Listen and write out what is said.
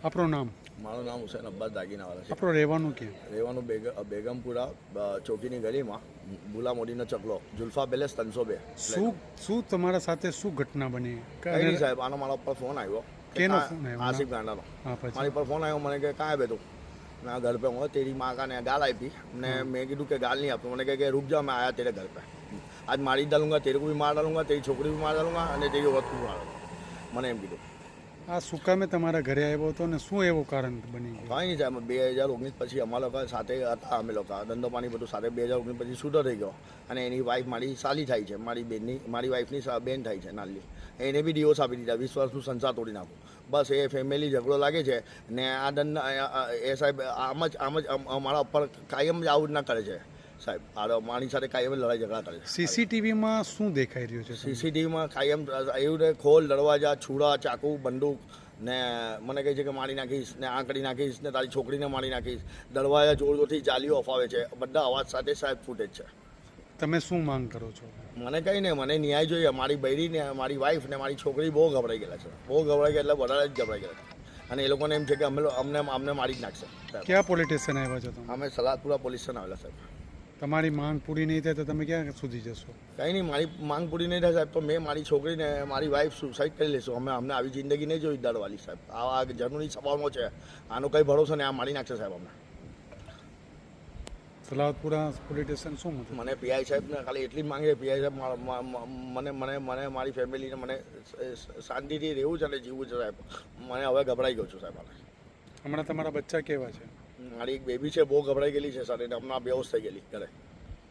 આપણું નામ? મારું નામ હુસૈન અબ્બાસ દાગીનાવાલા છે. આપણું રહેવાનું ક્યાં? રહેવાનું બેગમપુરા ચોકીની ગલીમાં, ભૂલા મોદીનો ચકલો, જુલ્ફા પેલેસ 302. શું તમારા સાથે શું ઘટના બની? કઈ નહીં સાહેબ, આનો મારા ઉપર ફોન આવ્યો. કેનો ફોન આવ્યો? આસિફ ગાંડાનો. હા, પછી મારી પર ફોન આવ્યો, મને કે કાં હે તું? मैं घर पे हूँ, तेरी माँ का ने गाल आई थी ने मैं कीधु के गाल नहीं आपको, मैंने कहा कि रुक जा, मैं आया तेरे घर पे, आज मारी डालूंगा, तेरे को भी मार डालूंगा, तेरी छोकरी भी मार डालूंगा અને તેરી વસ્તુ માર डालूंगा, મને એમ કીધું. આ શું કામે તમારા ઘરે આવ્યો હતો ને શું એવું કારણ બની ગયું? કાંઈ નહીં સાહેબ, 2019 પછી અમારા લોકો સાથે હતા, અમે લોકો ધંધો પાણી બધું સાથે. 2019 પછી છૂટો થઈ ગયો અને એની વાઈફ મારી સાલી થાય છે, મારી વાઈફની બેન થાય છે નાની, એને બી ડિવોર્સ આપી દીધા. 20 વર્ષનું સંસાર તોડી નાખું. બસ એ ફેમિલી ઝઘડો લાગે છે ને આ દંડ એ સાહેબ આમ જ અમારા ઉપર કાયમ જ આવું જ ના કરે છે સાહેબ. આ મારી સાથે કાયમ લડાઈ ઝઘડા કરે છે. સીસીટીવીમાં શું દેખાઈ રહ્યું છે? સીસીટીવીમાં કાયમ એવું ને ખોલ, દરવાજા, છૂરા, ચાકુ, બંદૂક ને મને કહે છે કે મારી નાખીશ ને આ કરી નાખીશ ને તારી છોકરીને મારી નાખીશ. દરવાજા જોર જોરથી જાલીઓ અફાવે છે, બધા અવાજ સાથે સાહેબ ફૂટેજ છે. તમે શું માંગ કરો છો? મને કંઈ નહીં, મને ન્યાય જોઈએ. મારી બૈરી ને મારી વાઈફ ને મારી છોકરી બહુ ગભરાઈ ગયેલા છે, બહુ ગભરાઈ ગયા, એટલે વધારે જ ગભરાઈ ગયા છે અને એ લોકોને એમ છે કે અમને મારી જ નાખશે. ક્યાં પોલીસ સ્ટેશન આવ્યા છો તમે? અમે સલાદપુરા પોલીસ સ્ટેશન આવેલા સાહેબ. તમારી માંગ પૂરી નહીં થાય તો તમે ક્યાં સુધી જશો? કંઈ નહીં, મારી માંગ પૂરી નહીં થાય સાહેબ તો મેં મારી છોકરીને મારી વાઈફ સુસાઇડ કરી લેશું. અમને આવી જિંદગી નહીં જોઈ દરવાળી સાહેબ. આ જરૂરી સવાલમાં છે, આનો કંઈ ભરોસો નહીં, આ મારી નાખશે સાહેબ અમને. સલાવતપુરા પોલીસ સ્ટેશન શું હતું? મને પીઆઈ સાહેબને ખાલી એટલી જ માંગે, પીઆઈ સાહેબ મને મારી ફેમિલીને મને શાંતિથી રહેવું છે અને જીવવું છે સાહેબ. મને હવે ગભરાઈ ગયો છું સાહેબ. હમણાં તમારા બચ્ચા કેવા છે? મારી એક બેબી છે, બહુ ગભરાઈ ગયેલી છે સર, એને હમણાં બેહોશ થઈ ગયેલી ઘરે.